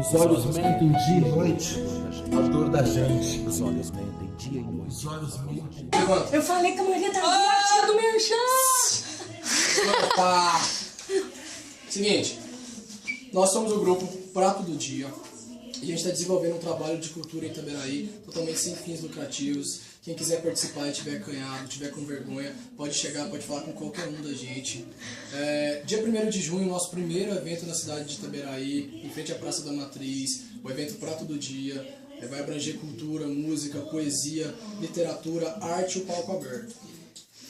Os olhos mentem dia e noite, a dor da gente. Os olhos mentem dia e noite. Os olhos mentem. Eu falei que a Maria tá aqui, do merchan. Opa! Seguinte, nós somos o grupo Prato do Dia e a gente está desenvolvendo um trabalho de cultura em Itaberaí totalmente sem fins lucrativos. Quem quiser participar e tiver acanhado, tiver com vergonha, pode chegar, pode falar com qualquer um da gente. Dia 1º de junho, nosso primeiro evento na cidade de Itaberaí, em frente à Praça da Matriz, o evento Prato do Dia. Vai abranger cultura, música, poesia, literatura, arte e o palco aberto.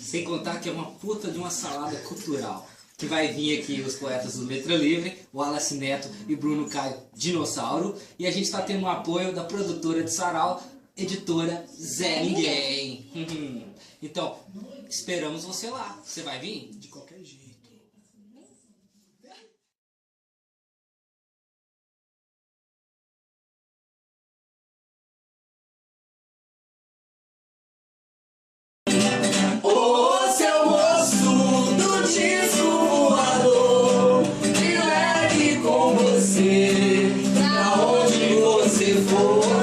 Sem contar que é uma puta de uma salada cultural. Que vai vir aqui os poetas do Letra Livre, Wallace Neto e Bruno Caio Dinossauro. E a gente está tendo o apoio da produtora de Sarau, editora Zé Ninguém. Então, esperamos você lá. Você vai vir? De qualquer jeito. Ô seu moço do disco voador, me leve com você, pra onde você for.